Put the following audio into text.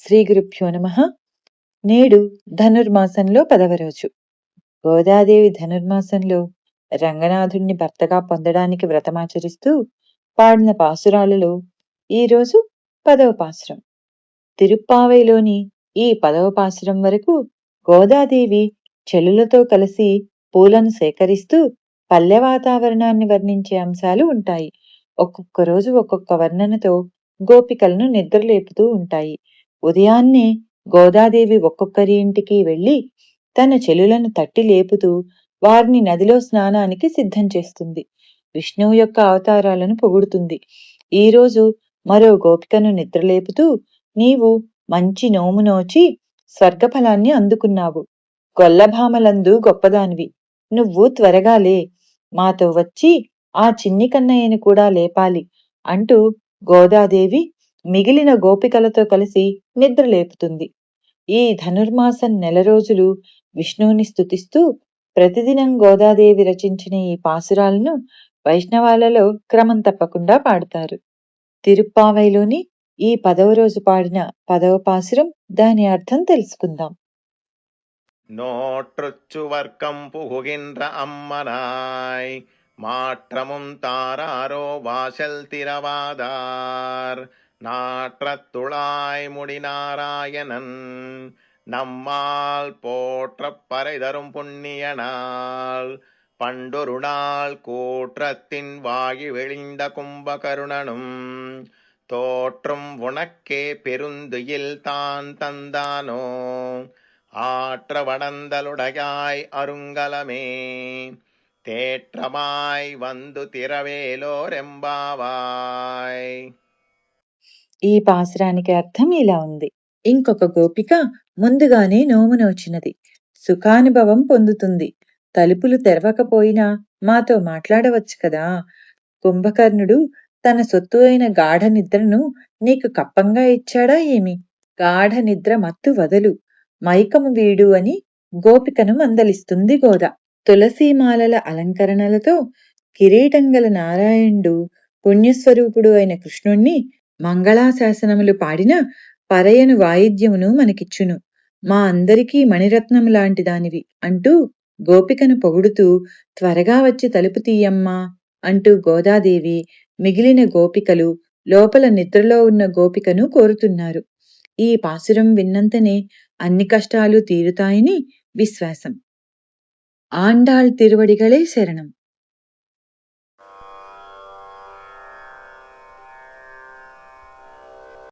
శ్రీ గురుభ్యో నమః. నేడు ధనుర్మాసంలో 10వ రోజు. గోదాదేవి ధనుర్మాసంలో రంగనాథుణ్ణి భర్తగా పొందడానికి వ్రతమాచరిస్తూ పాడిన పాసురాలలో ఈరోజు 10వ పాసురం. తిరుప్పావైలోని ఈ 10వ పాసురం వరకు గోదాదేవి చెల్లులతో కలిసి పూలను సేకరిస్తూ పల్లె వాతావరణాన్ని వర్ణించే అంశాలు ఉంటాయి. ఒక్కొక్క రోజు ఒక్కొక్క వర్ణనతో గోపికలను నిద్రలేపుతూ ఉంటాయి. ఉదయాన్నే గోదాదేవి ఒక్కొక్కరి ఇంటికి వెళ్లి తన చెలులను తట్టి లేపుతూ వారిని నదిలో స్నానానికి సిద్ధం చేస్తుంది. విష్ణువు యొక్క అవతారాలను పొగుడుతుంది. ఈరోజు మరో గోపికను నిద్రలేపుతూ, నీవు మంచి నోము నోచి స్వర్గఫలాన్ని అందుకున్నావు. గొల్లభామలందు గొప్పదానివి. నువ్వు త్వరగా లే, మాతో వచ్చి ఆ చిన్ని కన్నయ్యను కూడా లేపాలి అంటూ గోదాదేవి మిగిలిన గోపికలతో కలిసి నిద్రలేపుతుంది. ఈ ధనుర్మాసం 1 రోజులు విష్ణువుని స్తుతిస్తూ ప్రతిదినం గోదాదేవి రచించిన ఈ పాసురాలను వైష్ణవాలలో క్రమం తప్పకుండా పాడతారు. తిరుప్పావైలోని ఈ 10వ రోజు పాడిన 10వ పాసురం, దాని అర్థం తెలుసుకుందాం. நோற்றுச்சு வர்க்கம் புகுகின்ற அம்மனாய் மாற்றமும் தாராரோ வாசல் திறவாதார் நாற்றத்துளாய் முடிநாராயணன் நம்மால் போற்றப் பறைதரும் புண்ணியனால் பண்டொரு நாள் கூற்றத்தின் வாகி வெளிந்த கும்பகருணனும் தோற்றும் உனக்கே பெருந்துயில் தான் தந்தானோ ஆற்ற வடந்தலுடையாய் அருங்கலமே தேற்றமாய் வந்து తిరవేలోరెంబావాయ్. ఈ పాసురానికి అర్థం ఇలా ఉంది. ఇంకొక గోపిక ముందుగానే నోము నోచినది, సుఖానుభవం పొందుతుంది. తలుపులు తెరవకపోయినా మాతో మాట్లాడవచ్చు కదా. కుంభకర్ణుడు తన సొత్తు అయిన గాఢ నిద్రను నీకు కప్పంగా ఇచ్చాడా ఏమి? గాఢ నిద్ర మత్తు వదలు, మైకము వీడు అని గోపికను మందలిస్తుంది గోద. తులసీమాలల అలంకరణలతో కిరీటం గల నారాయణుడు పుణ్యస్వరూపుడు అయిన కృష్ణుణ్ణి మంగళాశాసనములు పాడిన పరయను వాయిద్యమును మనకిచ్చును. మా అందరికీ మణిరత్నం లాంటి దానివి అంటూ గోపికను పొగుడుతూ త్వరగా వచ్చి తలుపు తీయమ్మా అంటూ గోదాదేవి మిగిలిన గోపికలు లోపల నిద్రలో ఉన్న గోపికను కోరుతున్నారు. ఈ పాసురం విన్నంతనే అన్ని కష్టాలు తీరుతాయని విశ్వాసం. ఆండాళ్ తిరువడిగళే శరణం.